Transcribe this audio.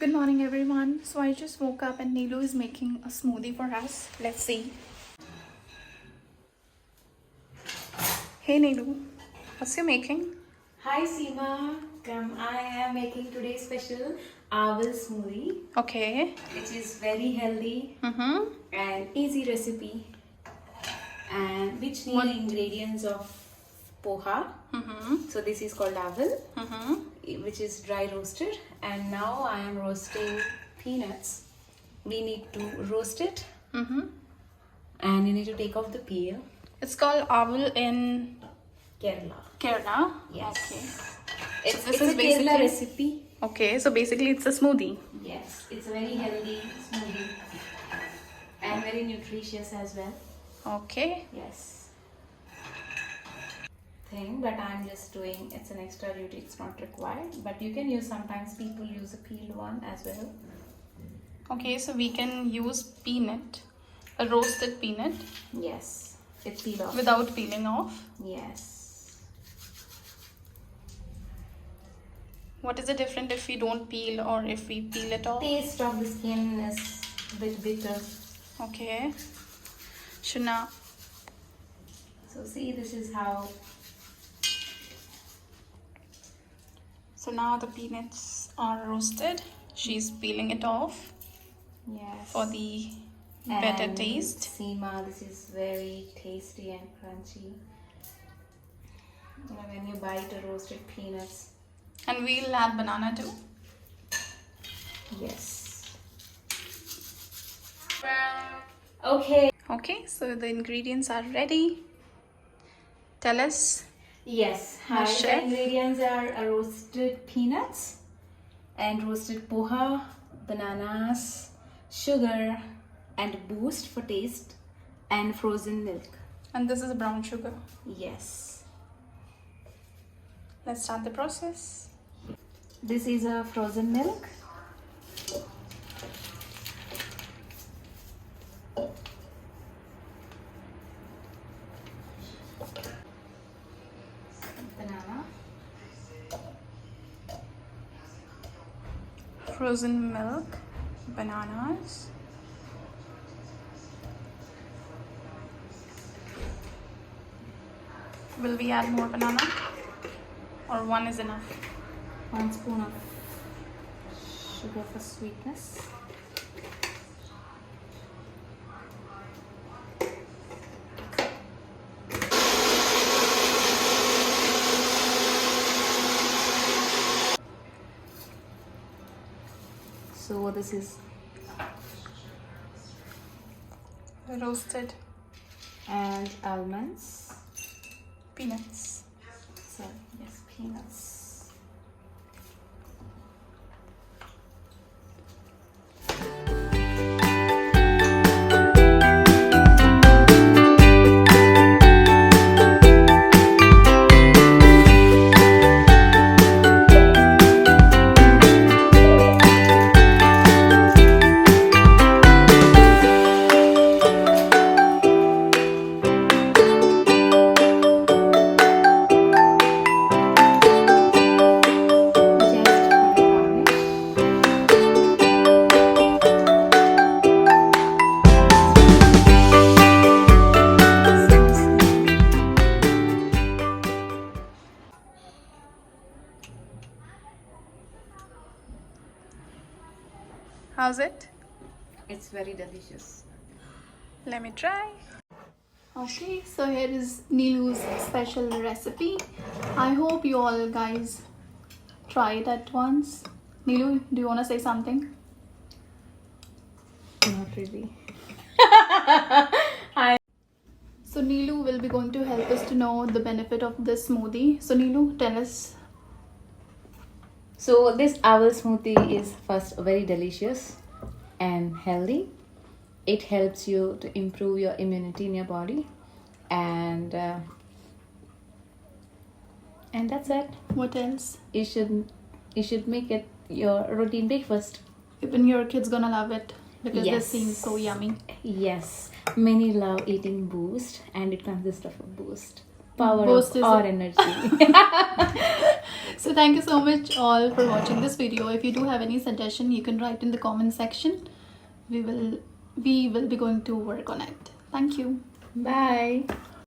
Good morning, everyone. So I just woke up and Neelu is making a smoothie for us. Let's see. Hey Neelu, what's you making? Hi Seema, I am making today's special Aval smoothie, Okay. which is very healthy Mm-hmm. and easy recipe, and which need the ingredients of Poha. Mm-hmm. So this is called Aval, Mm-hmm. which is dry roasted, and now I am roasting peanuts. We need to roast it, Mm-hmm. and you need to take off the peel. It's called Aval in Kerala. Kerala. Yes. Okay. It's, So it's this a is Kerala basically recipe. Okay, so basically it's a smoothie. Yes, it's a very healthy smoothie and very nutritious as well. Okay. Yes. Thing, but I'm just doing, it's an extra duty, it's not required, but you can use, sometimes people use a peeled one as well. Okay, so we can use peanut, a roasted peanut, Yes, it's peeled off. without peeling off. Yes. What is the difference if we don't peel or if we peel it off? Taste of the skin is a bit bitter. Okay. So now, So see, this is how. so now the peanuts are roasted. She's peeling it off Yes. for the better And taste. Seema, this is very tasty and crunchy. You know, when you bite a roasted peanuts. And we'll add banana too. Yes. Okay. Okay, so the ingredients are ready. Tell us. Yes. My Hi. The chef. ingredients are roasted peanuts and roasted poha, bananas, sugar, and boost for taste, and frozen milk. And this is brown sugar. Yes. Let's start the process. This is a frozen milk. Banana. Frozen milk, bananas. Will we add more banana? Or one is enough? 1 spoon of sugar for sweetness. So this is Roasted and almonds. peanuts. Sorry, yes, peanuts. Just for the garnish. How's it? It's very delicious. Let me try. Okay, so here is Neelu's special recipe. I hope you all guys try it at once. Neelu, do you want to say something? Not really. So Neelu will be going to help us to know the benefit of this smoothie. So Neelu, tell us. So this Aval smoothie is first very delicious and healthy. It helps you to improve your immunity in your body, and that's it. What else? You should make it your routine breakfast. Even your kid's gonna love it because Yes. this seems so yummy. Yes, many love eating boost, and it consists of a boost. power Boost of is our energy. So thank you so much all for watching this video. If you do have any suggestion, you can write in the comment section. We will be going to work on it. Thank you. Bye.